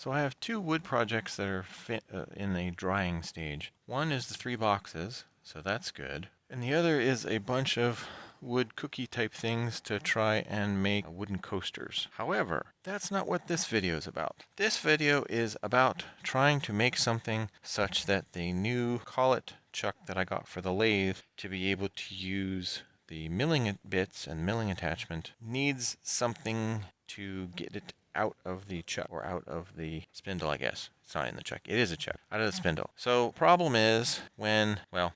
So I have two wood projects that are in a drying stage. One is the 3 boxes, so that's good. And the other is a bunch of wood cookie type things to try and make wooden coasters. However, that's not what this video is about. This video is about trying to make something such that the new Collet chuck that I got for the lathe to be able to use the milling bits and milling attachment needs something to get it out of the chuck, or out of the spindle, I guess. It's not in the chuck. It is a chuck. Out of the spindle. So problem is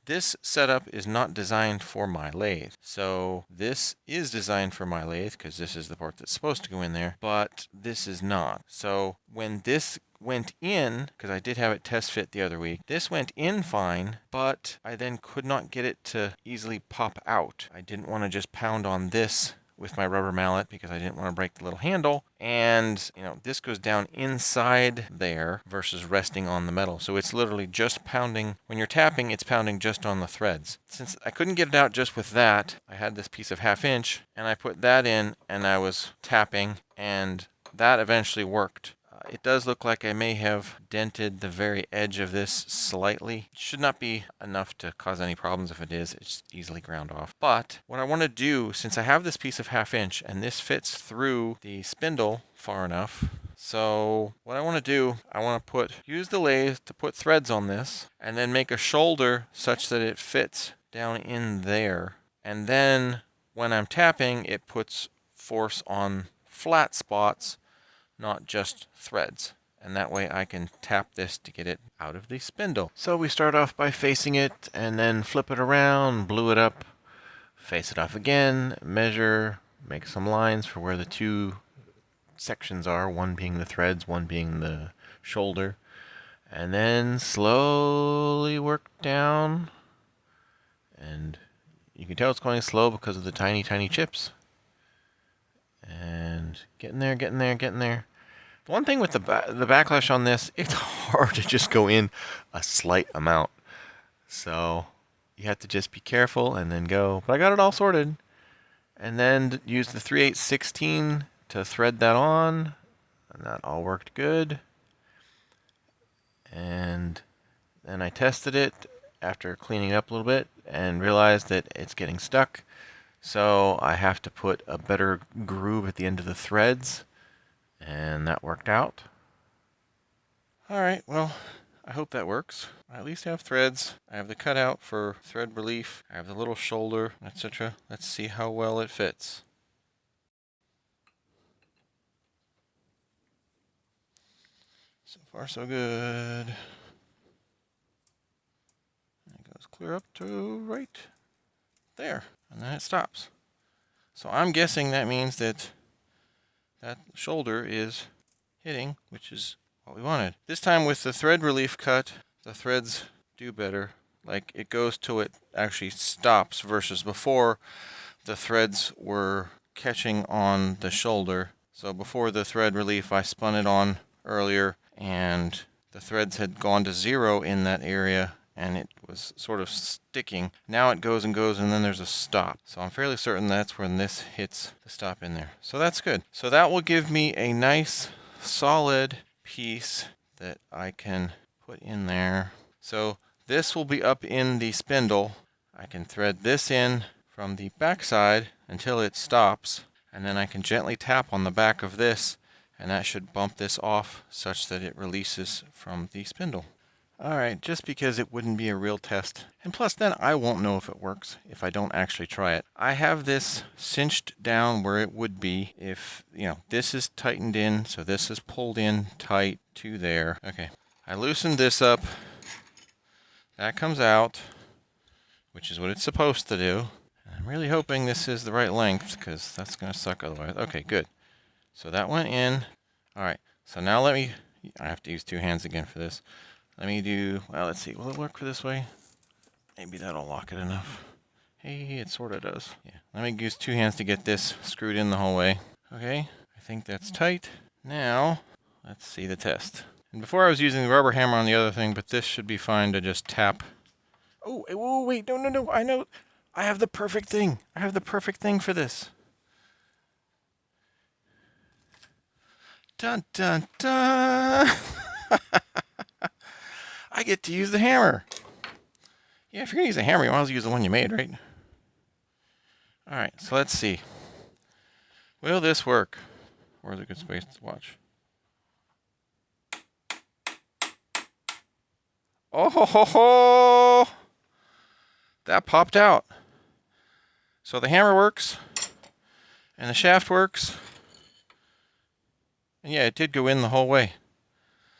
this setup is not designed for my lathe. So this is designed for my lathe because this is the part that's supposed to go in there, but this is not. So when this went in, because I did have it test fit the other week, this went in fine, but I then could not get it to easily pop out. I didn't want to just pound on this with my rubber mallet because I didn't want to break the little handle, and this goes down inside there versus resting on the metal, so it's literally just pounding. When you're tapping, it's pounding just on the threads. Since I couldn't get it out just with that, I had this piece of 1/2 inch and I put that in and I was tapping, and that eventually worked. It does look like I may have dented the very edge of this slightly. It should not be enough to cause any problems. If it is, it's easily ground off. But what I want to do, since I have this piece of 1/2 inch and this fits through the spindle far enough, so what I want to do, I want to use the lathe to put threads on this and then make a shoulder such that it fits down in there. And then when I'm tapping, it puts force on flat spots, not just threads. And that way I can tap this to get it out of the spindle. So we start off by facing it and then flip it around, blue it up, face it off again, measure, make some lines for where the two sections are, one being the threads, one being the shoulder, and then slowly work down. And you can tell it's going slow because of the tiny, tiny chips. And getting there, getting there, getting there. The one thing with the backlash on this, it's hard to just go in a slight amount. So you have to just be careful and then go. But I got it all sorted. And then use the 3/8/16 to thread that on. And that all worked good. And then I tested it after cleaning it up a little bit and realized that it's getting stuck. So I have to put a better groove at the end of the threads, and that worked out. Alright, well, I hope that works. I at least have threads. I have the cutout for thread relief. I have the little shoulder, etc. Let's see how well it fits. So far so good. It goes clear up to right there. And then it stops. So I'm guessing that means that that shoulder is hitting, which is what we wanted. This time with the thread relief cut, the threads do better. Like, it goes till it actually stops, versus before the threads were catching on the shoulder. So before the thread relief, I spun it on earlier and the threads had gone to 0 in that area, and it was sort of sticking. Now it goes and goes, and then there's a stop. So I'm fairly certain that's when this hits the stop in there. So that's good. So that will give me a nice solid piece that I can put in there. So this will be up in the spindle. I can thread this in from the back side until it stops, and then I can gently tap on the back of this, and that should bump this off such that it releases from the spindle. Alright, just because it wouldn't be a real test. And plus then I won't know if it works if I don't actually try it. I have this cinched down where it would be if, this is tightened in, so this is pulled in tight to there. Okay, I loosened this up. That comes out, which is what it's supposed to do. I'm really hoping this is the right length, because that's going to suck otherwise. Okay, good. So that went in. Alright, so now I have to use 2 hands again for this. Let me do, let's see, will it work for this way? Maybe that'll lock it enough. Hey, it sort of does. Yeah, let me use 2 hands to get this screwed in the whole way. Okay, I think that's tight. Now, let's see the test. And before I was using the rubber hammer on the other thing, but this should be fine to just tap. Oh, wait, no, I know. I have the perfect thing. I have the perfect thing for this. Dun, dun, dun. I get to use the hammer. Yeah, if you're going to use a hammer, you might as well use the one you made, right? All right, so let's see. Will this work? Where's a good space to watch? Oh ho ho ho! That popped out. So the hammer works, and the shaft works. And yeah, it did go in the whole way.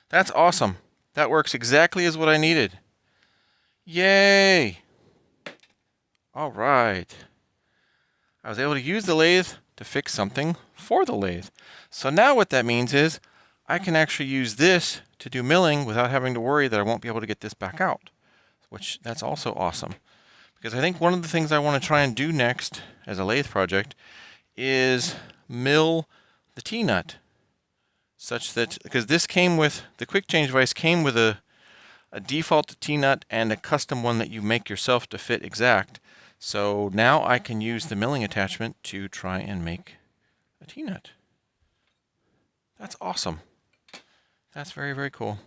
That's awesome. That works exactly as what I needed. Yay! All right. I was able to use the lathe to fix something for the lathe. So now what that means is I can actually use this to do milling without having to worry that I won't be able to get this back out, which that's also awesome. Because I think one of the things I want to try and do next as a lathe project is mill the T-nut such that, because this came with, the quick change device came with a default T-nut and a custom one that you make yourself to fit exact. So now I can use the milling attachment to try and make a T-nut. That's awesome. That's very, very cool.